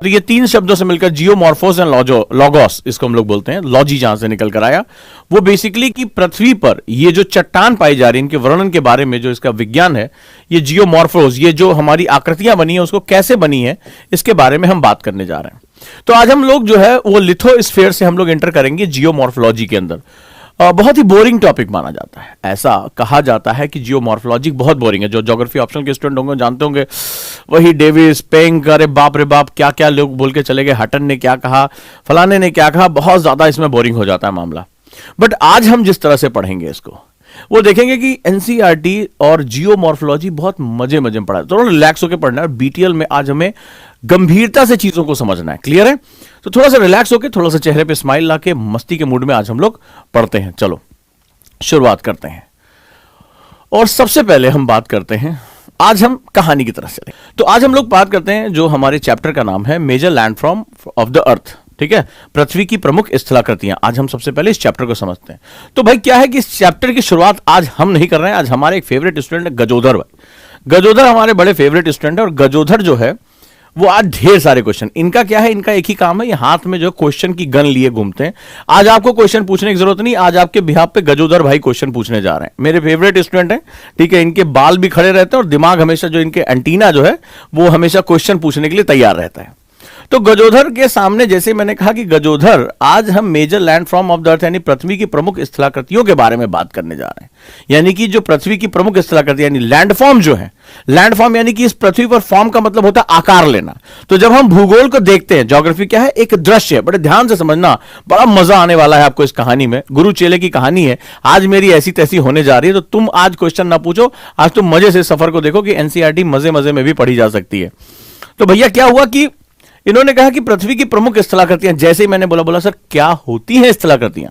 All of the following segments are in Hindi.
तो ये तीन शब्दों से मिलकर जियोमॉर्फोस एंड लॉगोस, इसको हम लोग बोलते हैं, लॉजी जहां से निकल कर आया, वो बेसिकली कि पृथ्वी पर ये जो चट्टान पाई जा रही है, इनके वर्णन के बारे में जो इसका विज्ञान है, ये जियोमॉर्फोस, ये जो हमारी आकृतियां बनी है उसको कैसे बनी है, इसके बारे में हम बात करने जा रहे हैं। तो आज हम लोग जो है वो लिथोस्फीयर से हम लोग एंटर करेंगे जियोमॉर्फोलॉजी के अंदर। बहुत ही बोरिंग टॉपिक माना जाता है, ऐसा कहा जाता है कि जियोमॉर्फोलॉजी बहुत बोरिंग है। जो ज्योग्राफी ऑप्शनल के स्टूडेंट होंगे जानते होंगे, वही डेविस, पेंग, अरे बाप रे बाप क्या क्या लोग बोल के चले गए, हटन ने क्या कहा, फलाने ने क्या कहा, बहुत ज्यादा इसमें बोरिंग हो जाता है मामला। बट आज हम जिस तरह से पढ़ेंगे इसको, वो देखेंगे कि एनसीईआरटी और जियोमॉर्फोलॉजी बहुत मजे मजे में पढ़ा है, थोड़ा रिलैक्स होकर पढ़ना है। बीटीएल में आज हमें गंभीरता से चीजों को समझना है, क्लियर है? तो थोड़ा सा रिलैक्स होकर, थोड़ा सा चेहरे पे स्माइल लाके, मस्ती के मूड में आज हम लोग पढ़ते हैं। चलो शुरुआत करते हैं। और सबसे पहले हम बात करते हैं, आज हम कहानी की तरफ चले। तो आज हम लोग बात करते हैं जो हमारे चैप्टर का नाम है major landform of the earth, ठीक है, पृथ्वी की प्रमुख स्थलाकृतियां। आज हम सबसे पहले इस चैप्टर को समझते हैं। तो भाई क्या है कि इस चैप्टर की शुरुआत आज हम नहीं कर रहे हैं, आज हमारे एक फेवरेट स्टूडेंट है गजोधर भाई। गजोधर हमारे बड़े फेवरेट स्टूडेंट है, और गजोधर जो है वो आज ढेर सारे क्वेश्चन, इनका क्या है, इनका एक ही काम है, ये हाथ में जो क्वेश्चन की गन लिए घूमते हैं। आज आपको क्वेश्चन पूछने की जरूरत नहीं, आज आपके बिहाफ पे गजोधर भाई क्वेश्चन पूछने जा रहे हैं। मेरे फेवरेट स्टूडेंट हैं, ठीक है, इनके बाल भी खड़े रहते हैं और दिमाग हमेशा, जो इनके एंटीना जो है वो हमेशा क्वेश्चन पूछने के लिए तैयार रहता है। तो गजोधर के सामने, जैसे मैंने कहा कि गजोधर, आज हम major landform of the earth यानी पृथ्वी की प्रमुख स्थलाकृतियों के बारे में बात करने जा रहे हैं। यानी कि जो पृथ्वी की प्रमुख स्थलाकृति यानी लैंडफॉर्म जो है, लैंडफॉर्म यानी कि इस पृथ्वी पर फॉर्म का मतलब होता है आकार लेना। तो जब हम भूगोल को देखते हैं, ज्योग्राफी क्या है, एक दृश्य है, बड़े ध्यान से समझना, बड़ा मजा आने वाला है आपको इस कहानी में। गुरु चेले की कहानी है, आज मेरी ऐसी तैसी होने जा रही है। तो तुम आज क्वेश्चन ना पूछो, आज तुम मजे से सफर को देखो कि एनसीईआरटी मजे मजे में भी पढ़ी जा सकती है। तो भैया क्या हुआ कि इन्होंने कहा कि पृथ्वी की प्रमुख स्थलाकृतियां, जैसे ही मैंने बोला सर क्या होती हैं स्थलाकृतियां,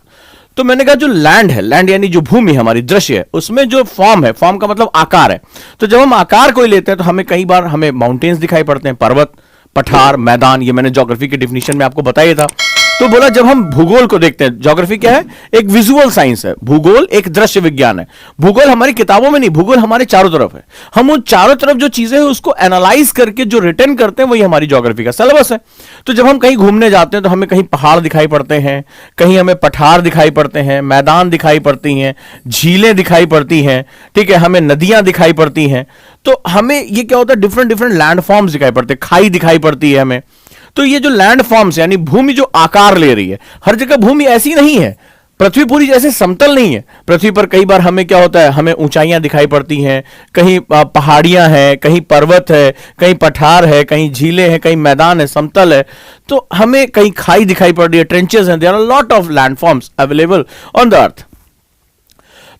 तो मैंने कहा जो लैंड है, लैंड यानी जो भूमि हमारी दृश्य है, उसमें जो फॉर्म है, फॉर्म का मतलब आकार है। तो जब हम आकार कोई लेते हैं तो हमें कई बार हमें माउंटेन्स दिखाई पड़ते हैं, पर्वत, पठार, मैदान, ये मैंने ज्योग्राफी के डिफिनीशन में आपको बताया था। तो बोला जब हम भूगोल को देखते हैं, ज्योग्राफी क्या है, एक विजुअल साइंस है, भूगोल एक दृश्य विज्ञान है। भूगोल हमारी किताबों में नहीं, भूगोल हमारे चारों तरफ है। हम उन चारों तरफ जो चीजें हैं उसको एनालाइज करके जो रिटर्न करते हैं वही हमारी ज्योग्राफी का सिलेबस है। तो जब हम कहीं घूमने जाते हैं तो हमें कहीं पहाड़ दिखाई पड़ते हैं, कहीं हमें पठार दिखाई पड़ते हैं, मैदान दिखाई पड़ती हैं, झीलें दिखाई पड़ती हैं, ठीक है, हमें नदियां दिखाई पड़ती हैं। तो हमें ये क्या होता है, डिफरेंट डिफरेंट लैंड फॉर्म्स दिखाई पड़ते हैं, खाई दिखाई पड़ती है हमें। तो ये जो लैंड फॉर्म्स यानी भूमि जो आकार ले रही है, हर जगह भूमि ऐसी नहीं है, पृथ्वी पूरी जैसे समतल नहीं है। पृथ्वी पर कई बार हमें क्या होता है, हमें ऊंचाइयां दिखाई पड़ती हैं, कहीं पहाड़ियां हैं, कहीं पर्वत है, कहीं पठार है, कहीं झीलें हैं, कहीं मैदान है, समतल है। तो हमें कहीं खाई दिखाई पड़ रही है, ट्रेंचेस हैं, there are lot of land forms available on the earth.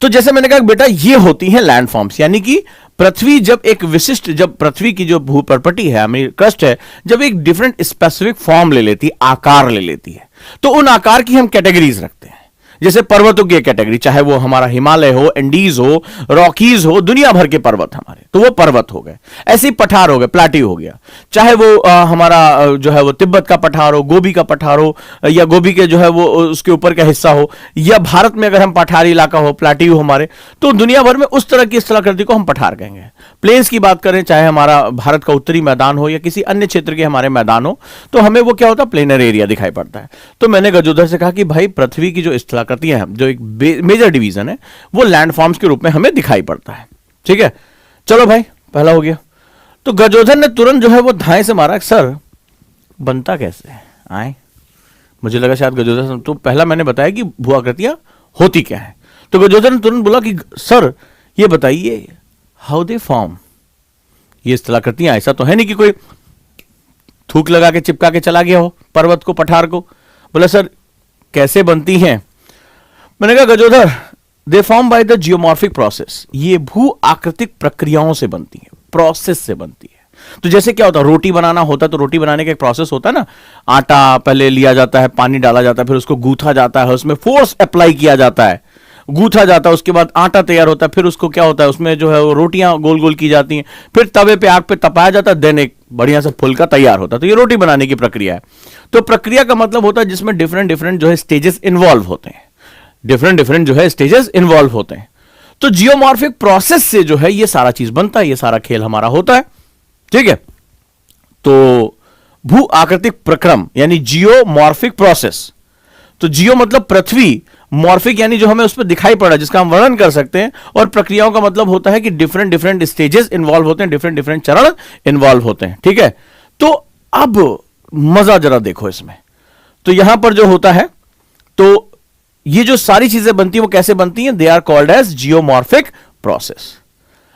तो जैसे मैंने कहा बेटा ये होती हैं लैंड फॉर्म्स, यानी कि पृथ्वी जब एक विशिष्ट, जब पृथ्वी की जो भूपर्पटी है, हमारी क्रस्ट है, जब एक डिफरेंट स्पेसिफिक फॉर्म ले लेती है, आकार ले लेती है, तो उन आकार की हम कैटेगरीज रखते हैं। जैसे पर्वतों की कैटेगरी, चाहे वो हमारा हिमालय हो, एंडीज हो, रॉकीज हो, दुनिया भर के पर्वत हमारे, तो वो पर्वत हो गए। ऐसे ही पठार हो गए, प्लाटी हो गया, चाहे वो हमारा जो है वो तिब्बत का पठार हो, गोबी का पठार हो, या गोबी के जो है वो उसके ऊपर का हिस्सा हो, या भारत में अगर हम पठारी इलाका हो, प्लाटी हो हमारे, तो दुनिया भर में उस तरह की स्थलाकृति को हम पठार कहेंगे। प्लेन्स की बात करें, चाहे हमारा भारत का उत्तरी मैदान हो या किसी अन्य क्षेत्र के हमारे मैदान हो, तो हमें वो क्या होता है, प्लेनर एरिया दिखाई पड़ता है। तो मैंने गजोधर से कहा कि भाई पृथ्वी की जो स्थलाकृतियां हैं, जो एक मेजर डिवीजन है, वो लैंड फॉर्म्स के रूप में हमें दिखाई पड़ता है। ठीक है, चलो भाई पहला हो गया। तो गजोधर ने तुरंत जो है वो धाए से मारा, सर बनता कैसे है आए। मुझे लगा शायद गजोधर, तो पहला मैंने बताया कि भूआकृतियां होती क्या है। तो गजोधर ने तुरंत बोला कि सर ये बताइए हाउ दे फॉर्म, ये स्थलाकृतियां, ऐसा तो है नहीं कि कोई थूक लगा के चिपका के चला गया हो पर्वत को, पठार को। बोला सर कैसे बनती हैं। मैंने कहा Gajodhar they form by the geomorphic process, ये भू आकृतिक प्रक्रियाओं से बनती है, प्रोसेस से बनती है। तो जैसे क्या होता है, रोटी बनाना होता है तो रोटी बनाने का एक प्रोसेस होता है ना, आटा पहले लिया जाता है, पानी डाला जाता है, फिर उसको गूंथा जाता है, उसमें फोर्स अप्लाई किया जाता है, गूंथा जाता है, उसके बाद आटा तैयार होता है, फिर उसको क्या होता है, उसमें जो है वो रोटियां गोल गोल की जाती हैं, फिर तवे पे आग पे तपाया जाता है, देन एक बढ़िया सा फुलका तैयार होता है। तो ये रोटी बनाने की प्रक्रिया है। तो प्रक्रिया का मतलब होता है जिसमें डिफरेंट डिफरेंट जो है स्टेजेस इन्वॉल्व होते हैं, डिफरेंट डिफरेंट जो है स्टेजेस इन्वॉल्व होते हैं। तो जियोमॉर्फिक प्रोसेस से जो है ये सारा चीज बनता है, ये सारा खेल हमारा होता है। ठीक है, तो भू आकृतिक प्रक्रम यानी जियोमॉर्फिक प्रोसेस। तो जियो मतलब पृथ्वी, मॉर्फिक यानी जो हमें उस पर दिखाई पड़ा, जिसका हम वर्णन कर सकते हैं, और प्रक्रियाओं का मतलब होता है कि डिफरेंट डिफरेंट स्टेजेस इन्वॉल्व होते हैं, डिफरेंट डिफरेंट चरण इन्वॉल्व होते हैं। ठीक है, तो अब मजा जरा देखो इसमें। तो यहां पर जो होता है, तो ये जो सारी चीजें बनती है वो कैसे बनती हैं? They are called as geomorphic process.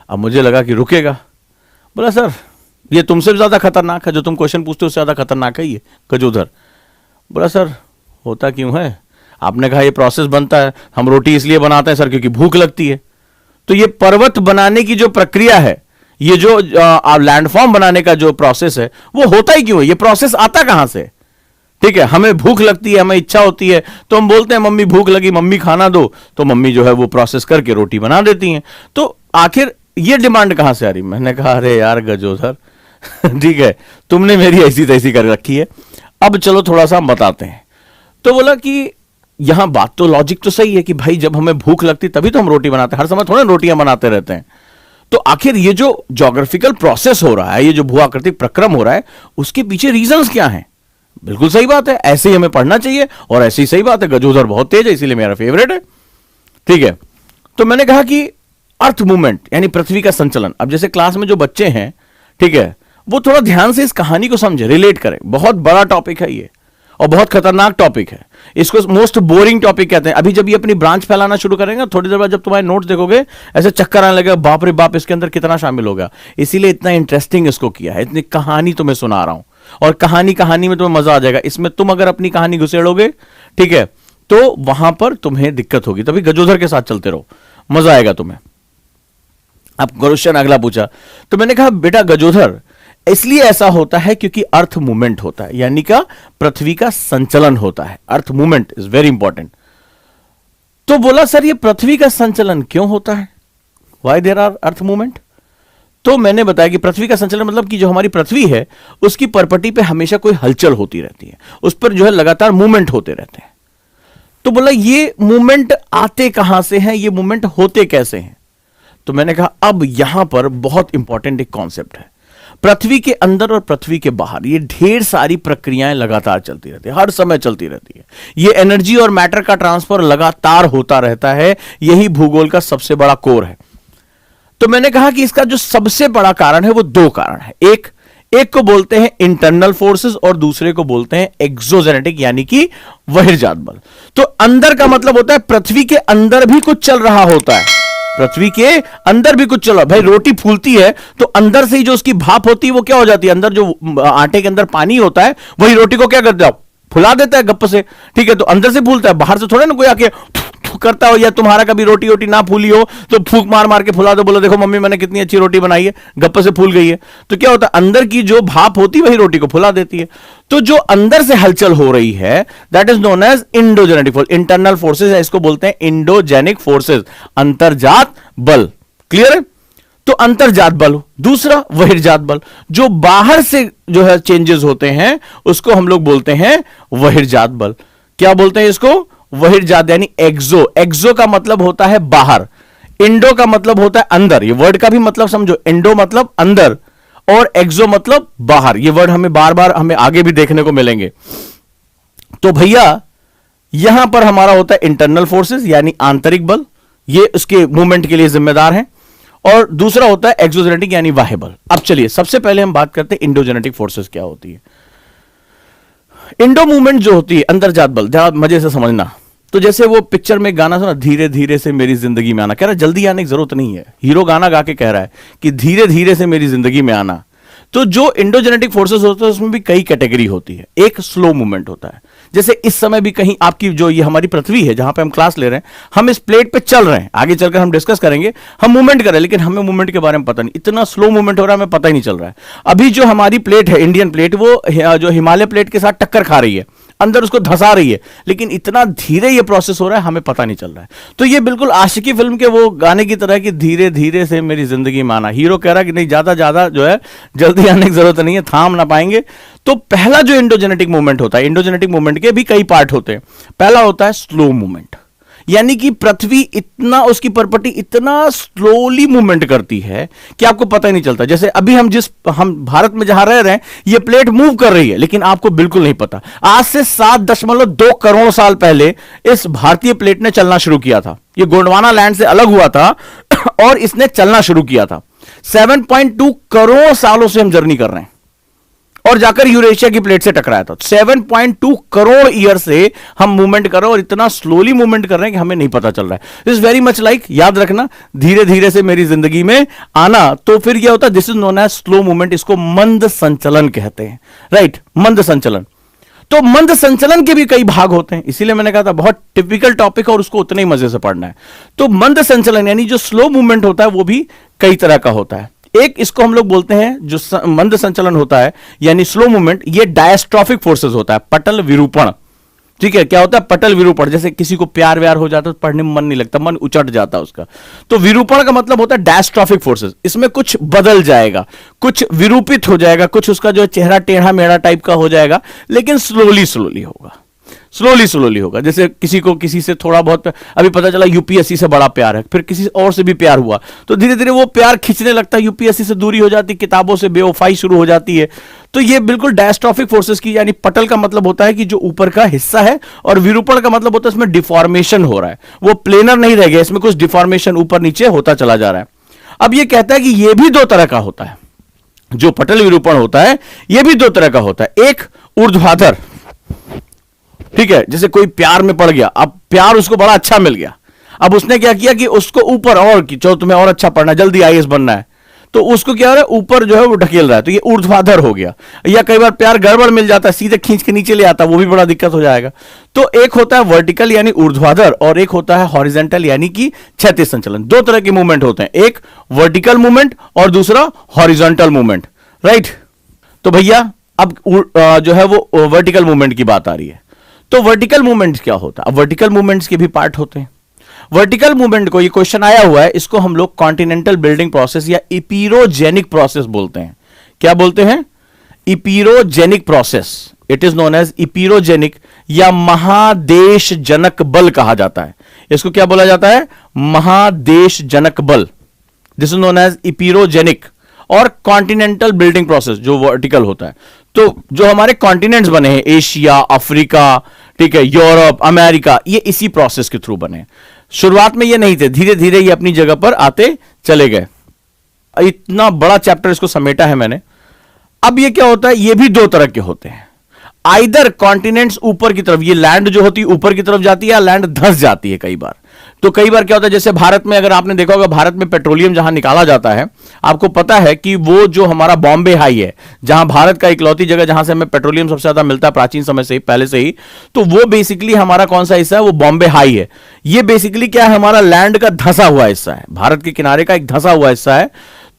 अब मुझे लगा कि रुकेगा, बोला सर ये तुमसे भी ज्यादा खतरनाक है, जो तुम क्वेश्चन पूछते हो उससे ज्यादा खतरनाक है ये गजोधर। बोला सर होता क्यों है? आपने कहा ये प्रोसेस बनता है, हम रोटी इसलिए बनाते हैं सर क्योंकि भूख लगती है। तो ये पर्वत बनाने की जो प्रक्रिया है, ये जो लैंडफॉर्म बनाने का जो प्रोसेस है, वो होता ही क्यों है? ये प्रोसेस आता कहां से? ठीक है, हमें भूख लगती है, हमें इच्छा होती है, तो हम बोलते हैं मम्मी भूख लगी, मम्मी खाना दो, तो मम्मी जो है वो प्रोसेस करके रोटी बना देती हैं। तो आखिर ये डिमांड कहां से आ रही? मैंने कहा अरे यार गजोधर ठीक है, तुमने मेरी ऐसी तैसी कर रखी है, अब चलो थोड़ा सा हम बताते हैं। तो बोला कि यहां बात तो लॉजिक तो सही है कि भाई जब हमें भूख लगती तभी तो हम रोटी बनाते हैं, हर समय थोड़ा रोटियां बनाते रहते हैं। तो आखिर ये जो ज्योग्राफिकल प्रोसेस हो रहा है, ये जो भू आकृतिक प्रक्रम हो रहा है, उसके पीछे रीजंस क्या हैं? बिल्कुल सही बात है, ऐसे ही हमें पढ़ना चाहिए, और ऐसी ही सही बात है, गजोधर बहुत तेज है इसीलिए मेरा फेवरेट है। ठीक है, तो मैंने कहा कि अर्थ मूवमेंट यानी पृथ्वी का संचलन। अब जैसे क्लास में जो बच्चे हैं, ठीक है, वो थोड़ा ध्यान से इस कहानी को समझे, रिलेट करें। बहुत बड़ा टॉपिक है ये और बहुत खतरनाक टॉपिक है, इसको मोस्ट बोरिंग टॉपिक कहते हैं। अभी जब ये अपनी ब्रांच फैलाना शुरू करेंगे, थोड़ी देर बाद जब तुम्हारे नोट्स देखोगे ऐसे चक्कर आने लगेगा, बाप रे बाप इसके अंदर कितना शामिल होगा। इसीलिए इतना इंटरेस्टिंग इसको किया है, इतनी कहानी तुम्हें सुना रहा हूं, और कहानी में तुम्हें मजा आ जाएगा। इसमें तुम अगर अपनी कहानी घुसेड़ोगे, ठीक है, तो वहां पर तुम्हें दिक्कत होगी। तभी गजोधर के साथ चलते रहो, मजा आएगा तुम्हें। अब क्वेश्चन अगला पूछा, तो मैंने कहा बेटा गजोधर इसलिए ऐसा होता है क्योंकि अर्थ मूवमेंट होता है, यानी का पृथ्वी का संचलन होता है। Earth movement is very important. तो बोला सर ये पृथ्वी का संचलन क्यों होता है? Why there are earth movement? तो मैंने बताया कि पृथ्वी का संचलन मतलब कि जो हमारी पृथ्वी है उसकी परपटी पे हमेशा कोई हलचल होती रहती है, उस पर जो है लगातार मूवमेंट होते रहते हैं। तो बोला ये मूवमेंट आते कहां से हैं, ये मूवमेंट होते कैसे हैं? तो मैंने कहा अब यहां पर बहुत इंपॉर्टेंट एक कॉन्सेप्ट है। पृथ्वी के अंदर और पृथ्वी के बाहर ये ढेर सारी प्रक्रियाएं लगातार चलती रहती है, हर समय चलती रहती है। ये एनर्जी और मैटर का ट्रांसफर लगातार होता रहता है, यही भूगोल का सबसे बड़ा कोर है। तो मैंने कहा कि इसका जो सबसे बड़ा कारण है वो दो कारण है। एक को बोलते हैं इंटरनल फोर्सेस और दूसरे को बोलते हैं एक्सोजेनेटिक यानी कि बहिर्जात बल। तो अंदर का मतलब होता है पृथ्वी के अंदर भी कुछ चल रहा होता है, पृथ्वी के अंदर भी कुछ चल रहा। भाई रोटी फूलती है तो अंदर से ही जो उसकी भाप होती है वो क्या हो जाती है, अंदर जो आटे के अंदर पानी होता है वही रोटी को क्या करता है, फुला देता है गप्प से। ठीक है, तो अंदर से फूलता है, बाहर से थोड़ा ना कोई आके करता हो, या तुम्हारा कभी रोटी वोटी ना फूली हो तो फूक मार मार के फुला दो, बोलो देखो मम्मी मैंने कितनी अच्छी रोटी बनाई है, गप्प से फूल गई है। तो क्या होता है, अंदर की जो भाप होती है वही रोटी को फुला देती है। तो जो अंदर से हलचल हो रही है that is known as endogenetic force. Internal forces है, इसको बोलते हैं इंडोजेनिक फोर्सेज, अंतर्जात बल। क्लियर है? तो अंतर्जात बल। दूसरा बहिर्जात बल, जो बाहर से जो है चेंजेस होते हैं उसको हम लोग बोलते हैं बहिर्जात बल। क्या बोलते हैं इसको? बहिर्जात यानी एक्सो। एक्सो का मतलब होता है बाहर, इंडो का मतलब होता है अंदर। ये वर्ड का भी मतलब समझो, इंडो मतलब अंदर और एक्सो मतलब बाहर। ये वर्ड हमें बार बार हमें आगे भी देखने को मिलेंगे। तो भैया यहां पर हमारा होता है इंटरनल फोर्सेस यानी आंतरिक बल, ये उसके मूवमेंट के लिए जिम्मेदार हैं। और दूसरा होता है एक्सोजेनेटिक यानी बाह्य बल। अब चलिए सबसे पहले हम बात करते हैं इंडोजेनेटिक फोर्सेस क्या होती है। इंडो मूवमेंट जो होती है, अंतर्जात बल, जरा मजे से समझना। तो जैसे वो पिक्चर में गाना सुना, धीरे धीरे से मेरी जिंदगी में आना, कह रहा है जल्दी आने की जरूरत नहीं है। हीरो गाना गा के कह रहा है कि धीरे धीरे से मेरी जिंदगी में आना। तो जो इंडोजेनेटिक फोर्सेस होते हैं उसमें भी कई कैटेगरी होती है। एक स्लो मूवमेंट होता है, जैसे इस समय भी कहीं आपकी जो ये हमारी पृथ्वी है जहां पे हम क्लास ले रहे हैं, हम इस प्लेट पे चल रहे हैं, आगे चलकर हम डिस्कस करेंगे, हम मूवमेंट कर रहे हैं लेकिन हमें मूवमेंट के बारे में पता नहीं, इतना स्लो मूवमेंट हो रहा है हमें पता ही नहीं चल रहा है। अभी जो हमारी प्लेट है इंडियन प्लेट, वो जो हिमालय प्लेट के साथ टक्कर खा रही है, अंदर उसको धंसा रही है, लेकिन इतना धीरे ये प्रोसेस हो रहा है हमें पता नहीं चल रहा है। तो ये बिल्कुल आशिकी फिल्म के वो गाने की तरह कि धीरे धीरे से मेरी जिंदगी में आना। हीरो कह रहा है कि नहीं ज्यादा जो है जल्दी आने की जरूरत नहीं है, थाम ना पाएंगे। तो पहला जो इंडोजेनेटिक मूवमेंट होता है, इंडोजेनेटिक मूवमेंट के भी कई पार्ट होते हैं। पहला होता है स्लो मूवमेंट, यानी कि पृथ्वी इतना, उसकी प्रॉपर्टी इतना स्लोली मूवमेंट करती है कि आपको पता ही नहीं चलता। जैसे अभी हम भारत में जहां रह रहे हैं, ये प्लेट मूव कर रही है, लेकिन आपको बिल्कुल नहीं पता। आज से 7.2 करोड़ साल पहले इस भारतीय प्लेट ने चलना शुरू किया था। ये गोंडवाना लैंड से अलग हुआ था और इसने चलना शुरू किया था। 7.2 करोड़ सालों से हम जर्नी कर रहे हैं और जाकर यूरेशिया की प्लेट से टकराया था। 7.2 करोड़ ईयर से हम मूवमेंट कर रहे हैं और इतना स्लोली मूवमेंट कर रहे हैं कि हमें नहीं पता चल रहा है। दिस वेरी मच लाइक, याद रखना, धीरे धीरे से मेरी जिंदगी में आना, तो फिर यह होता है, this is known as slow movement. इसको मंद संचलन कहते हैं, राइट, मंद संचलन। तो मंद संचलन के भी कई भाग होते हैं, इसीलिए मैंने कहा था बहुत टिपिकल टॉपिक और उसको उतने ही मजे से पढ़ना है। तो मंद संचलन यानी जो स्लो मूवमेंट होता है वो भी कई तरह का होता है। एक इसको हम लोग बोलते हैं, जो मंद संचलन होता है यानी स्लो मूवमेंट, ये डायस्ट्रॉफिक फोर्सेस होता है, पटल विरूपण। ठीक है, क्या होता है पटल विरूपण? जैसे किसी को प्यार व्यार हो जाता है तो पढ़ने में मन नहीं लगता, मन उचट जाता है उसका। तो विरूपण का मतलब होता है डायस्ट्रॉफिक फोर्सेस। इसमें कुछ बदल जाएगा, कुछ विरूपित हो जाएगा, कुछ उसका जो चेहरा टेढ़ा मेढ़ा टाइप का हो जाएगा, लेकिन स्लोली स्लोली होगा, स्लोली स्लोली होगा। जैसे किसी को किसी से थोड़ा बहुत अभी पता चला यूपीएससी से बड़ा प्यार है, फिर किसी और से भी प्यार हुआ, तो धीरे धीरे वो प्यार खींचने लगता है, यूपीएससी से दूरी हो जाती, किताबों से बेवफाई शुरू हो जाती है। तो ये बिल्कुल डायस्ट्रॉफिक फोर्सेस की, यानी पटल का मतलब होता है कि जो ऊपर का हिस्सा है, और विरूपण का मतलब होता है इसमें डिफॉर्मेशन हो रहा है, वो प्लेनर नहीं रह गया, इसमें कुछ डिफॉर्मेशन ऊपर नीचे होता चला जा रहा है। अब ये कहता है कि ये भी दो तरह का होता है, जो पटल विरूपण होता है ये भी दो तरह का होता है। एक ऊर्ध्वाधर, ठीक है, जैसे कोई प्यार में पड़ गया, अब प्यार उसको बड़ा अच्छा मिल गया, अब उसने क्या किया कि उसको ऊपर, और कि चलो तुम्हें और अच्छा पढ़ना, जल्दी आईएएस बनना है, तो उसको क्या हो रहा है, ऊपर जो है वो ढकेल रहा है, तो ये ऊर्ध्वाधर हो गया। या कई बार प्यार गड़बड़ मिल जाता है, सीधे खींच के नीचे ले आता है, वो भी बड़ा दिक्कत हो जाएगा। तो एक होता है वर्टिकल यानी ऊर्ध्वाधर, और एक होता है हॉरिजेंटल यानी कि क्षैतिज संचलन। दो तरह के मूवमेंट होते हैं, एक वर्टिकल मूवमेंट और दूसरा हॉरिजॉन्टल मूवमेंट, राइट। तो भैया अब जो है वो वर्टिकल मूवमेंट की बात आ रही है। तो वर्टिकल मूवमेंट क्या होता है? अब वर्टिकल मूवमेंट्स के भी पार्ट होते हैं। वर्टिकल मूवमेंट को, ये क्वेश्चन आया हुआ है, इसको हम लोग कॉन्टिनेंटल बिल्डिंग प्रोसेस या इपीरोजेनिक प्रोसेस बोलते हैं। क्या बोलते हैं? Epeirogenic process. It is known as epeirogenic या महादेश जनक बल कहा जाता है। इसको क्या बोला जाता है? महादेश जनक बल। This is known as epeirogenic. और कॉन्टिनेंटल बिल्डिंग प्रोसेस जो वर्टिकल होता है, तो जो हमारे कॉन्टिनेंट्स बने हैं, एशिया, अफ्रीका, ठीक है, यूरोप, अमेरिका, ये इसी प्रोसेस के थ्रू बने। शुरुआत में ये नहीं थे, धीरे धीरे ये अपनी जगह पर आते चले गए। इतना बड़ा चैप्टर इसको समेटा है मैंने। अब ये क्या होता है, ये भी दो तरह के होते हैं। आइदर कॉन्टिनेंट्स ऊपर की तरफ, ये लैंड जो होती है ऊपर की तरफ जाती है, या लैंड धंस जाती है कई बार। तो कई बार क्या होता है, जैसे भारत में, अगर आपने देखा होगा, भारत में पेट्रोलियम जहां निकाला जाता है, आपको पता है कि वो जो हमारा बॉम्बे हाई है, जहां भारत का इकलौती जगह जहां से हमें पेट्रोलियम सबसे ज्यादा मिलता है प्राचीन समय से ही, पहले से ही, तो वो बेसिकली हमारा कौन सा हिस्सा है? वो बॉम्बे हाई है। ये बेसिकली क्या है? हमारा लैंड का धंसा हुआ हिस्सा है, भारत के किनारे का एक धंसा हुआ हिस्सा है।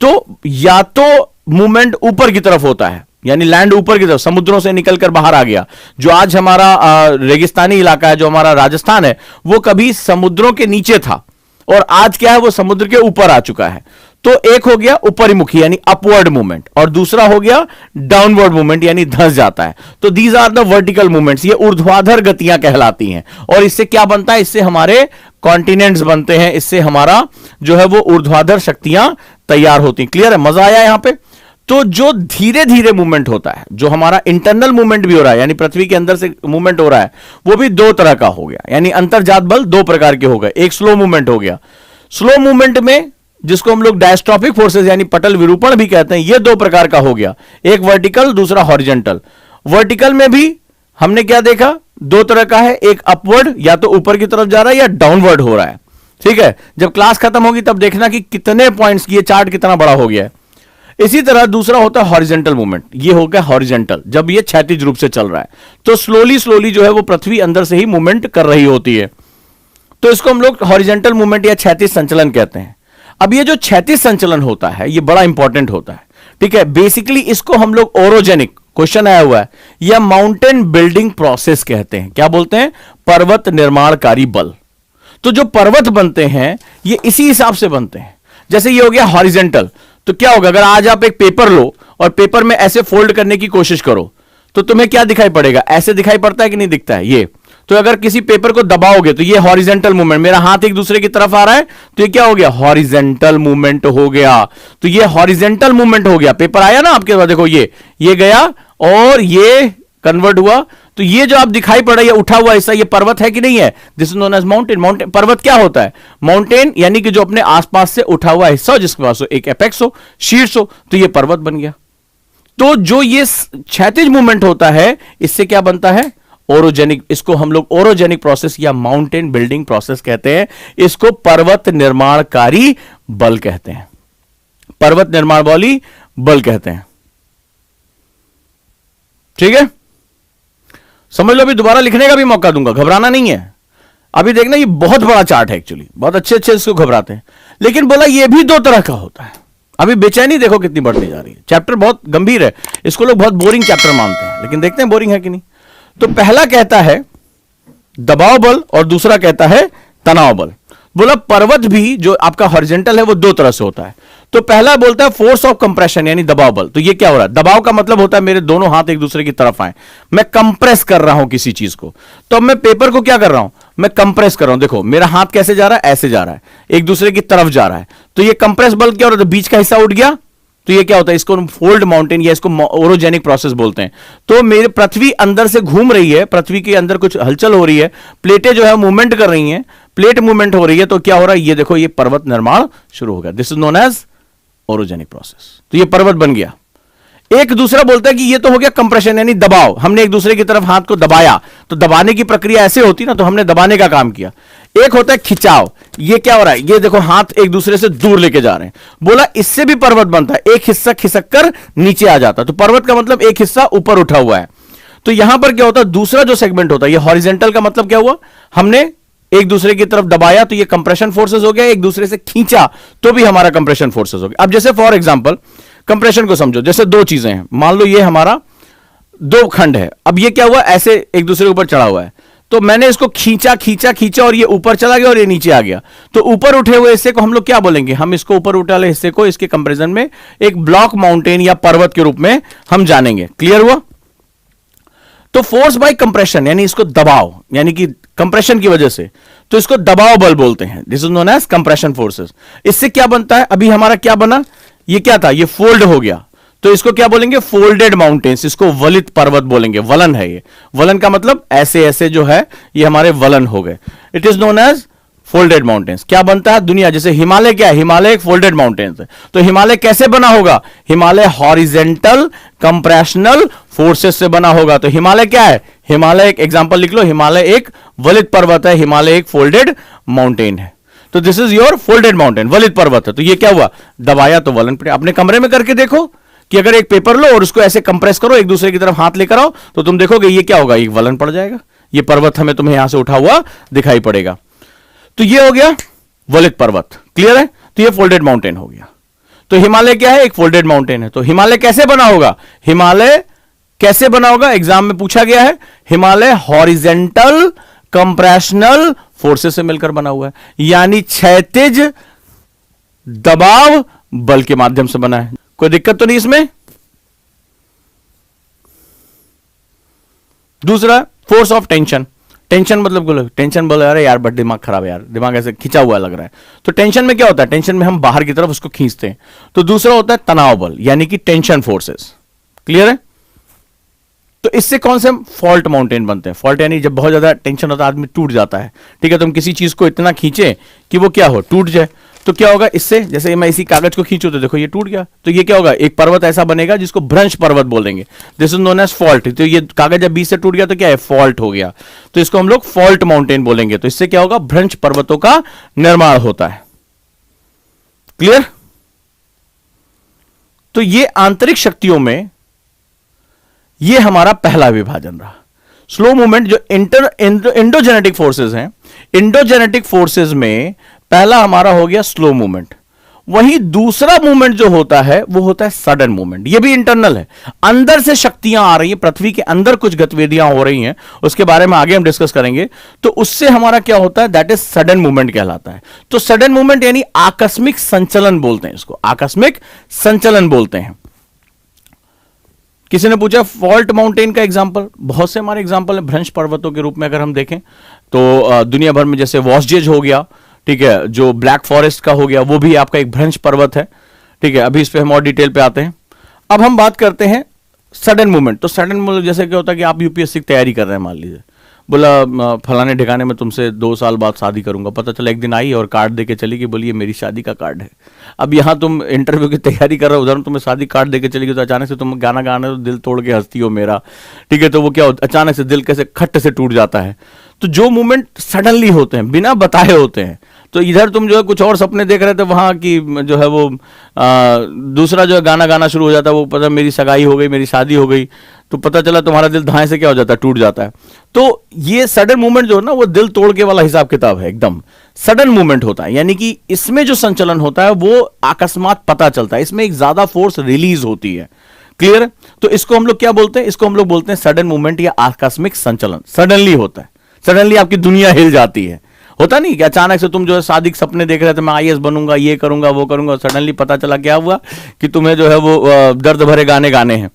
तो या तो मूवमेंट ऊपर की तरफ होता है, यानी लैंड ऊपर की तरफ समुद्रों से निकलकर बाहर आ गया। जो आज हमारा रेगिस्तानी इलाका है, जो हमारा राजस्थान है, वो कभी समुद्रों के नीचे था और आज क्या है, वो समुद्र के ऊपर आ चुका है। तो एक हो गया ऊपरीमुखी यानी अपवर्ड मूवमेंट, और दूसरा हो गया डाउनवर्ड मूवमेंट यानी धंस जाता है। तो these are the vertical movements, ये ऊर्ध्वाधर गतियां कहलाती हैं। और इससे क्या बनता है? इससे हमारे कॉन्टिनेंट्स बनते हैं, इससे हमारा जो है वो ऊर्ध्वाधर शक्तियां तैयार होती हैं। क्लियर है? मजा आया यहां पे? तो जो धीरे धीरे मूवमेंट होता है, जो हमारा इंटरनल मूवमेंट भी हो रहा है, यानी पृथ्वी के अंदर से मूवमेंट हो रहा है, वो भी दो तरह का हो गया। यानी अंतर्जात बल दो प्रकार के हो गए। एक स्लो मूवमेंट हो गया। स्लो मूवमेंट में, जिसको हम लोग डायस्ट्रॉफिक फोर्सेस यानी पटल विरूपण भी कहते हैं, ये दो प्रकार का हो गया, एक वर्टिकल, दूसरा हॉरिजॉन्टल। वर्टिकल में भी हमने क्या देखा? दो तरह का है, एक अपवर्ड, या तो ऊपर की तरफ जा रहा है, या डाउनवर्ड हो रहा है। ठीक है, जब क्लास खत्म होगी तब देखना कि कितने पॉइंट्स, ये चार्ट कितना बड़ा हो गया है। इसी तरह दूसरा होता है हॉरिजेंटल मूवमेंट। ये हो गया हॉरिजेंटल, जब ये क्षैतिज रूप से चल रहा है, तो स्लोली स्लोली जो है वो पृथ्वी अंदर से ही मूवमेंट कर रही होती है। तो इसको हम लोग हॉरिजेंटल मूवमेंट या क्षैतिज संचलन कहते हैं। अब ये जो क्षैतिज संचलन होता है, ये बड़ा इंपॉर्टेंट होता है। ठीक है, बेसिकली इसको हम लोग ओरोजेनिक, क्वेश्चन आया हुआ है, या माउंटेन बिल्डिंग प्रोसेस कहते हैं। क्या बोलते हैं? पर्वत निर्माणकारी बल। तो जो पर्वत बनते हैं ये इसी हिसाब से बनते हैं। जैसे ये हो गया हॉरिजेंटल, तो क्या होगा, अगर आज आप एक पेपर लो और पेपर में ऐसे फोल्ड करने की कोशिश करो, तो तुम्हें क्या दिखाई पड़ेगा? ऐसे दिखाई पड़ता है कि नहीं दिखता है? ये तो अगर किसी पेपर को दबाओगे तो ये हॉरिजेंटल मूवमेंट, मेरा हाथ एक दूसरे की तरफ आ रहा है तो ये क्या हो गया, हॉरिजेंटल मूवमेंट हो गया। तो ये हॉरिजेंटल मूवमेंट हो गया, पेपर आया ना आपके पास, देखो ये गया और ये कन्वर्ट हुआ। तो ये जो आप दिखाई पड़ रहा है उठा हुआ हिस्सा, ये पर्वत है कि नहीं है, this is known as mountain. Mountain पर्वत क्या होता है, माउंटेन यानी कि जो अपने आसपास से उठा हुआ हिस्सा हो, जिसके पास हो एक एपेक्स हो, शीर्ष हो, तो ये पर्वत बन गया। तो जो ये क्षैतिज मूवमेंट होता है इससे क्या बनता है, ओरोजेनिक, इसको हम लोग ओरोजेनिक प्रोसेस या माउंटेन बिल्डिंग प्रोसेस कहते हैं। इसको पर्वत निर्माणकारी बल कहते हैं, पर्वत निर्माण वाली बल कहते हैं। ठीक है, समझ लो। अभी दोबारा लिखने का भी मौका दूंगा, घबराना नहीं है। अभी देखना ये बहुत बड़ा चार्ट है एक्चुअली, बहुत अच्छे अच्छे इसको घबराते हैं, लेकिन बोला ये भी दो तरह का होता है। अभी बेचैनी देखो कितनी बढ़ती जा रही है, चैप्टर बहुत गंभीर है, इसको लोग बहुत बोरिंग चैप्टर मानते हैं, लेकिन देखते हैं बोरिंग है कि नहीं। तो पहला कहता है दबाव बल और दूसरा कहता है तनाव बल। बोला पर्वत भी जो आपका हॉरिजेंटल है वो दो तरह से होता है। तो पहला बोलता है फोर्स ऑफ कंप्रेशन यानी दबाव बल। तो ये क्या हो रहा है, दबाव का मतलब होता है मेरे दोनों हाथ एक दूसरे की तरफ आए, मैं कंप्रेस कर रहा हूं किसी चीज को। तो अब मैं पेपर को क्या कर रहा हूं, मैं कंप्रेस कर रहा हूं। देखो मेरा हाथ कैसे जा रहा है, ऐसे जा रहा है, एक दूसरे की तरफ जा रहा है। तो ये कंप्रेस बल क्या हो रहा है, तो बीच का हिस्सा उठ गया। तो ये क्या होता है, इसको फोल्ड माउंटेन या इसको ओरोजेनिक प्रोसेस बोलते हैं। तो मेरे पृथ्वी अंदर से घूम रही है, पृथ्वी के अंदर कुछ हलचल हो रही है, प्लेटें जो है मूवमेंट कर रही हैं, प्लेट मूवमेंट हो रही है। तो क्या हो रहा है, ये देखो ये पर्वत निर्माण शुरू हो गया, this is known as orogenic process. तो ये पर्वत बन गया। एक दूसरा बोलता है कि ये तो हो गया कंप्रेशन यानी दबाव, हमने एक दूसरे की तरफ हाथ को दबाया, तो दबाने की प्रक्रिया ऐसे होती ना, तो हमने दबाने का काम किया। एक होता है खिंचाव, ये क्या हो रहा है, ये देखो हाथ एक दूसरे से दूर लेके जा रहे हैं। बोला इससे भी पर्वत बनता है, एक हिस्सा खिसक कर नीचे आ जाता है। तो पर्वत का मतलब एक हिस्सा ऊपर उठा हुआ है। तो यहां पर क्या होता है, दूसरा जो सेगमेंट होता है ये हॉरिजेंटल का मतलब क्या हुआ, हमने एक दूसरे की तरफ दबाया तो ये कंप्रेशन फोर्सेस हो गया, एक दूसरे से खींचा तो भी हमारा कंप्रेशन फोर्सेस हो गया। अब जैसे फॉर एग्जांपल कंप्रेशन को समझो, जैसे दो चीजें हैं, मान लो ये हमारा दो खंड है। अब ये क्या हुआ, ऐसे एक दूसरे के ऊपर चढ़ा हुआ है, तो मैंने इसको खींचा खींचा खींचा और ये ऊपर चला गया और ये नीचे आ गया। तो ऊपर उठे हुए हिस्से को हम लोग क्या बोलेंगे, हम इसको ऊपर उठे वाले हिस्से को इसके कंपैरिजन में एक ब्लॉक माउंटेन या पर्वत के रूप में हम जानेंगे। क्लियर हुआ। तो फोर्स बाय कंप्रेशन यानी इसको दबाव, यानी कि कंप्रेशन की वजह से, तो इसको दबाव बल बोलते हैं, this is known as compression forces. इससे क्या बनता है, अभी हमारा क्या बना, ये क्या था, ये फोल्ड हो गया, तो इसको क्या बोलेंगे, फोल्डेड माउंटेन्स, इसको वलित पर्वत बोलेंगे। वलन है ये, वलन का मतलब ऐसे ऐसे जो है ये हमारे वलन हो गए, it is known as folded mountains. क्या बनता है दुनिया, जैसे हिमालय क्या है, हिमालय एक फोल्डेड माउंटेन्स है। तो हिमालय कैसे बना होगा, हिमालय हॉरिजेंटल कंप्रेशनल फोर्सेस से बना होगा। तो हिमालय क्या है, हिमालय एक एग्जांपल लिख लो, हिमालय एक वलित पर्वत है, हिमालय एक फोल्डेड माउंटेन है। तो this is your folded mountain, वलित पर्वत है। तो ये क्या हुआ, दबाया तो वलन पड़े। अपने कमरे में करके देखो कि अगर एक पेपर लो और उसको ऐसे कंप्रेस करो, एक दूसरे की तरफ हाथ लेकर आओ, तो तुम देखोगे ये क्या होगा, एक वलन पड़ जाएगा, ये पर्वत हमें तुम्हें यहां से उठा हुआ दिखाई पड़ेगा। तो ये हो गया वलित पर्वत। क्लियर है। तो ये फोल्डेड माउंटेन हो गया। तो हिमालय क्या है, एक फोल्डेड माउंटेन है। तो हिमालय कैसे बना होगा, हिमालय कैसे बना होगा, एग्जाम में पूछा गया है, हिमालय हॉरिजेंटल कंप्रेशनल फोर्सेस से मिलकर बना हुआ है, यानी क्षैतिज दबाव बल के माध्यम से बना है। कोई दिक्कत तो नहीं इसमें। दूसरा फोर्स ऑफ टेंशन, टेंशन मतलब टेंशन बोल रहे यार बट दिमाग खराब है यार, दिमाग ऐसे खिंचा हुआ लग रहा है। तो टेंशन में क्या होता है, टेंशन में हम बाहर की तरफ उसको खींचते हैं। तो दूसरा होता है तनाव बल यानी कि टेंशन फोर्सेस। क्लियर है। तो इससे कौन से फॉल्ट माउंटेन बनते हैं, फॉल्ट यानी जब बहुत ज्यादा टेंशन होता है आदमी टूट जाता है। ठीक है, तुम किसी चीज को इतना खींचे कि वो क्या हो, टूट जाए। तो क्या होगा इससे, जैसे मैं इसी कागज को खींचू तो देखो ये टूट गया, तो ये क्या होगा, एक पर्वत ऐसा बनेगा जिसको भ्रंश पर्वत बोलेंगे, this is known as fault. तो ये कागज जब बीच से टूट गया तो क्या है, फॉल्ट हो गया, तो इसको हम लोग फॉल्ट माउंटेन बोलेंगे। तो इससे क्या होगा, भ्रंश पर्वतों का निर्माण होता है। क्लियर। तो ये आंतरिक शक्तियों में ये हमारा पहला विभाजन रहा। स्लो मूवमेंट जो इंडोजेनेटिक फोर्सेस हैं, इंडोजेनेटिक फोर्सेस में पहला हमारा हो गया स्लो मूवमेंट। वहीं दूसरा मूवमेंट जो होता है वो होता है सडन मूवमेंट। ये भी इंटरनल है, अंदर से शक्तियां आ रही हैं, पृथ्वी के अंदर कुछ गतिविधियां हो रही हैं, उसके बारे में आगे हम डिस्कस करेंगे। तो उससे हमारा क्या होता है, दैट इज सडन मूवमेंट कहलाता है। तो सडन मूवमेंट यानी आकस्मिक संचलन बोलते हैं इसको, आकस्मिक संचलन बोलते हैं। किसी ने पूछा फॉल्ट माउंटेन का एग्जांपल, बहुत से हमारे एग्जांपल है भ्रंश पर्वतों के रूप में अगर हम देखें तो दुनिया भर में जैसे वॉसजेज हो गया, ठीक है, जो ब्लैक फॉरेस्ट का हो गया, वो भी आपका एक भ्रंश पर्वत है, ठीक है। अभी इस पे हम और डिटेल पे आते हैं। अब हम बात करते हैं सडन मूवमेंट। तो सडन मूवमेंट जैसे क्या होता है कि आप यूपीएससी की तैयारी कर रहे हैं, मान लीजिए बोला फलाने ठिकाने में तुमसे 2 साल बाद शादी करूंगा, पता चला एक दिन आई और कार्ड दे के चली गई, बोलिए मेरी शादी का कार्ड है। अब यहाँ तुम इंटरव्यू की तैयारी कर रहे हो, उधर तुम्हें शादी कार्ड दे के चली गई, तो अचानक से तुम गाना गाने तो दिल तोड़ के हंसती हो मेरा, ठीक है, तो वो क्या अचानक से दिल कैसे खट्ट से टूट जाता है। तो जो मूवमेंट सडनली होते हैं, बिना बताए होते हैं, तो इधर तुम जो है कुछ और सपने देख रहे थे, वहां की जो है वो दूसरा जो है गाना गाना शुरू हो जाता है, वो पता मेरी सगाई हो गई, मेरी शादी हो गई, तो पता चला तुम्हारा दिल धाए से क्या हो जाता है, टूट जाता है। तो ये सडन मूवमेंट जो है ना, वो दिल तोड़ के वाला हिसाब किताब है, एकदम सडन मूवमेंट होता है। यानी कि इसमें जो संचलन होता है वो अकस्मात पता चलता है, इसमें एक ज्यादा फोर्स रिलीज होती है। क्लियर? तो इसको हम लोग क्या बोलते हैं? इसको हम लोग बोलते हैं सडन मूवमेंट या आकस्मिक संचलन। सडनली होता है, सडनली आपकी दुनिया हिल जाती है। होता नहीं कि अचानक से तुम जो है शादी के सपने देख रहे थे, मैं आईएएस बनूंगा, ये करूंगा, वो करूंगा, सडनली पता चला क्या हुआ कि तुम्हें जो है वो दर्द भरे गाने गाने हैं,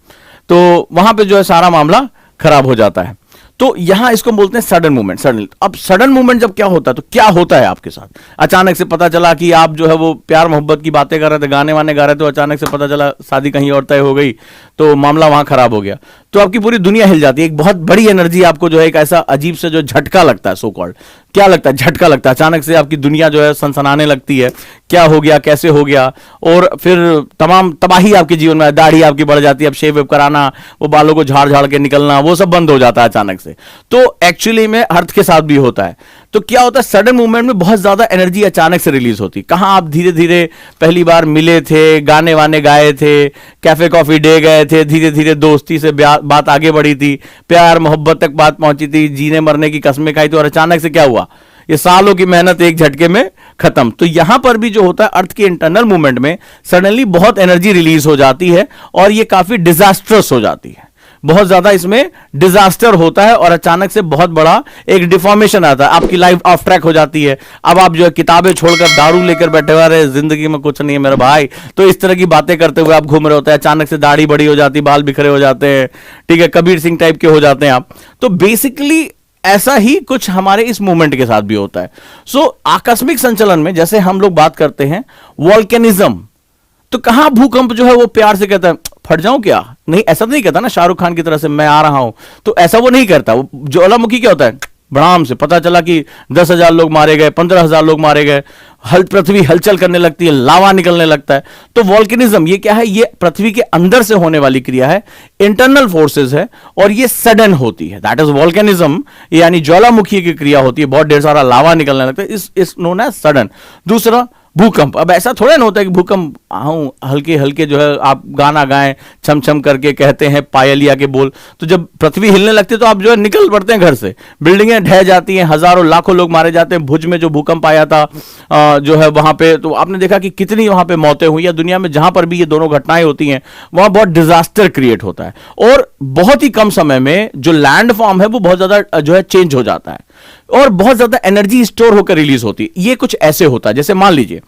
तो वहां पे जो है सारा मामला खराब हो जाता है। तो यहां इसको बोलते हैं सडन मूवमेंट, सडन। अब सडन मूवमेंट जब क्या होता है, तो क्या होता है आपके साथ? अचानक से पता चला कि आप जो है वो प्यार मोहब्बत की बातें कर रहे थे, गाने वाने गा रहे थे, तो अचानक से पता चला शादी कहीं और तय हो गई, तो मामला वहां खराब हो गया, तो आपकी पूरी दुनिया हिल जाती है। एक बहुत बड़ी एनर्जी आपको जो है एक ऐसा अजीब से जो झटका लगता है, सो कॉल्ड क्या लगता है, झटका लगता है। अचानक से आपकी दुनिया जो है सनसनाने लगती है, क्या हो गया, कैसे हो गया, और फिर तमाम तबाही आपके जीवन में। दाढ़ी आपकी बढ़ जाती है, अब शेव वेव कराना, वो बालों को झाड़ झाड़ के निकलना, वो सब बंद हो जाता है अचानक से। तो एक्चुअली में अर्थ के साथ भी होता है। तो क्या होता है, सडन मूवमेंट में बहुत ज्यादा एनर्जी अचानक से रिलीज होती है। कहां आप धीरे धीरे पहली बार मिले थे, गाने वाने गाए थे, कैफे कॉफी डे गए थे, धीरे धीरे दोस्ती से बात आगे बढ़ी थी, प्यार मोहब्बत तक बात पहुंची थी, जीने मरने की कस्में खाई थी, और अचानक से क्या हुआ, ये सालों की मेहनत एक झटके में खत्म। तो यहां पर भी जो होता है अर्थ के इंटरनल मूवमेंट में सडनली बहुत एनर्जी रिलीज हो जाती है, और ये काफी डिजास्टर्स हो जाती है, बहुत ज्यादा इसमें डिजास्टर होता है, और अचानक से बहुत बड़ा एक डिफॉर्मेशन आता है, आपकी लाइफ ऑफ ट्रैक हो जाती है। अब आप जो है किताबें छोड़कर दारू लेकर बैठे हुए रहे, जिंदगी में कुछ नहीं है मेरा भाई, तो इस तरह की बातें करते हुए आप घूम रहे होते हैं, अचानक से दाढ़ी बड़ी हो जाती, बाल बिखरे हो जाते हैं, ठीक है, कबीर सिंह टाइप के हो जाते हैं आप। तो बेसिकली ऐसा ही कुछ हमारे इस मूवमेंट के साथ भी होता है। सो आकस्मिक संचलन में जैसे हम लोग बात करते हैं वॉल्केनिज्म, तो कहां भूकंप जो है वो प्यार से कहता है फट जाऊं क्या, नहीं ऐसा तो नहीं कहता ना शाहरुख खान की तरह से मैं आ रहा हूं, तो ऐसा वो नहीं करता। वो ज्वालामुखी क्या होता है, बड़ाम से पता चला कि 10,000 लोग मारे गए, 15,000 लोग मारे गए, पृथ्वी हलचल करने लगती है, लावा निकलने लगता है। तो वॉल्केनिज्म ये क्या है, ये पृथ्वी के अंदर से होने वाली क्रिया है, इंटरनल फोर्सेस है, और ये सडन होती है, दैट इज वॉल्केनिज्म, यानी ज्वालामुखी की क्रिया होती है, बहुत ढेर सारा लावा निकलने लगता है, इस नोन एज सडन। दूसरा भूकंप। अब ऐसा थोड़ा ना होता है कि भूकंप हल्के हल्के जो है आप गाना गाएं, छम छम करके कहते हैं पायलिया के बोल, तो जब पृथ्वी हिलने लगती है तो आप जो है निकल पड़ते हैं घर से, बिल्डिंगें ढह जाती हैं, हजारों लाखों लोग मारे जाते हैं। भुज में जो भूकंप आया था जो है वहां पे, तो आपने देखा कि कितनी वहां पे मौतें हुई, या दुनिया में जहां पर भी ये दोनों घटनाएं होती हैं वहां बहुत डिजास्टर क्रिएट होता है, और बहुत ही कम समय में जो लैंड फॉर्म है वो बहुत ज्यादा जो है चेंज हो जाता है, और बहुत ज्यादा एनर्जी स्टोर होकर रिलीज होती है। ये कुछ ऐसे होता है जैसे मान लीजिए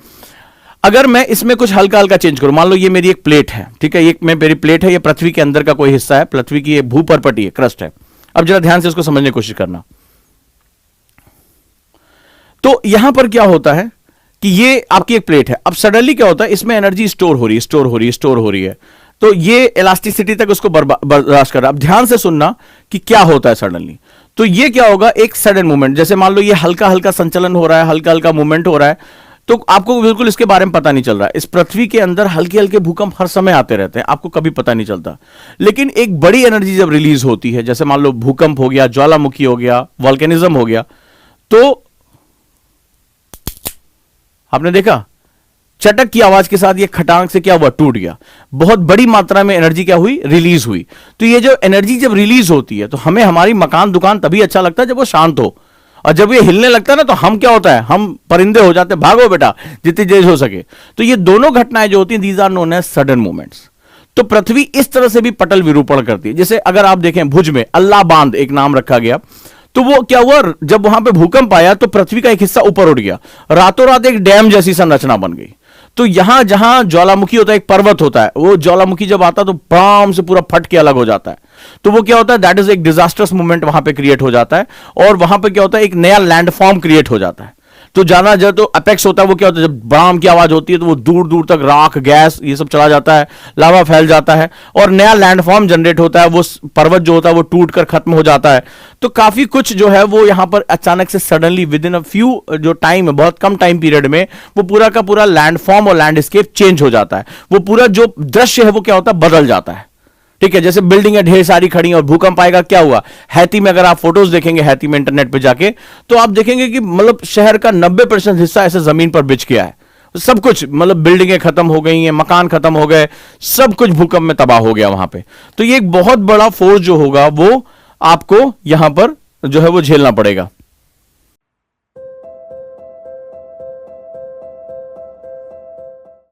अगर मैं इसमें कुछ हल्का हल्का चेंज करूं, मान लो ये मेरी एक प्लेट है, ठीक है, ये मेरी प्लेट है, ये पृथ्वी के अंदर का कोई हिस्सा है, पृथ्वी की भूपरपटी है, क्रस्ट है। अब जरा ध्यान से इसको समझने की कोशिश करना। तो यहां पर क्या होता है कि ये आपकी एक प्लेट है, अब सडनली क्या होता है, इसमें एनर्जी स्टोर हो रही है, तो ये इलास्टिसिटी तक उसको बर्दाश्त कर रहा है। अब ध्यान से सुनना कि क्या होता है सडनली। तो ये क्या होगा, एक सडन मूवमेंट, जैसे मान लो ये हल्का हल्का संचलन हो रहा है, हल्का हल्का मूवमेंट हो रहा है, तो आपको बिल्कुल इसके बारे में पता नहीं चल रहा है। इस पृथ्वी के अंदर हल्के हल्के भूकंप हर समय आते रहते हैं, आपको कभी पता नहीं चलता। लेकिन एक बड़ी एनर्जी जब रिलीज होती है, जैसे मान लो भूकंप हो गया, ज्वालामुखी हो गया, वॉल्केनिज्म हो गया, तो आपने देखा चटक की आवाज के साथ ये खटांग से क्या हुआ, टूट गया। बहुत बड़ी मात्रा में एनर्जी क्या हुई, रिलीज हुई। तो ये जो एनर्जी जब रिलीज होती है, तो हमें हमारी मकान दुकान तभी अच्छा लगता है जब वो शांत हो, और जब ये हिलने लगता है ना, तो हम क्या होता है, हम परिंदे हो जाते हैं, भागो बेटा जितनी तेज हो सके। तो ये दोनों घटनाएं जो होती हैं, these are known as sudden movements. तो पृथ्वी इस तरह से भी पटल विरूपण करती है। जैसे अगर आप देखें भुज में अल्लाह बांध एक नाम रखा गया, तो वो क्या हुआ, जब वहां पे भूकंप आया तो पृथ्वी का एक हिस्सा ऊपर उठ गया, रातों रात एक डैम जैसी संरचना बन गई। तो यहां जहां ज्वालामुखी होता है, एक पर्वत होता है, वो ज्वालामुखी जब आता है तो बम से पूरा फट के अलग हो जाता है। तो वो क्या होता है, दैट इज एक डिजास्टर्स मूवमेंट वहां पे क्रिएट हो जाता है, और वहां पे क्या होता है, एक नया लैंडफॉर्म क्रिएट हो जाता है। तो जाना जाए तो अपेक्स होता है, वो क्या होता है, जब बम की आवाज होती है तो वो दूर दूर तक राख, गैस, ये सब चला जाता है, लावा फैल जाता है, और नया लैंडफॉर्म जनरेट होता है, वो पर्वत जो होता है वो टूट कर खत्म हो जाता है। तो काफी कुछ जो है वो यहां पर अचानक से suddenly with in a few जो टाइम है, बहुत कम टाइम पीरियड में वो पूरा का पूरा लैंडफॉर्म और लैंडस्केप चेंज हो जाता है। वो पूरा जो दृश्य है वो क्या होता है, बदल जाता है। ठीक है, जैसे बिल्डिंगें ढेर सारी खड़ी और भूकंप आएगा, क्या हुआ हैती में, अगर आप फोटोज देखेंगे हैती में इंटरनेट पे जाके, तो आप देखेंगे कि मतलब शहर का 90% हिस्सा ऐसे जमीन पर बिछ गया है। सब कुछ मतलब बिल्डिंगें खत्म हो गई हैं, मकान खत्म हो गए, सब कुछ भूकंप में तबाह हो गया वहां पे। तो ये एक बहुत बड़ा फोर्स जो होगा वो आपको यहां पर जो है वो झेलना पड़ेगा।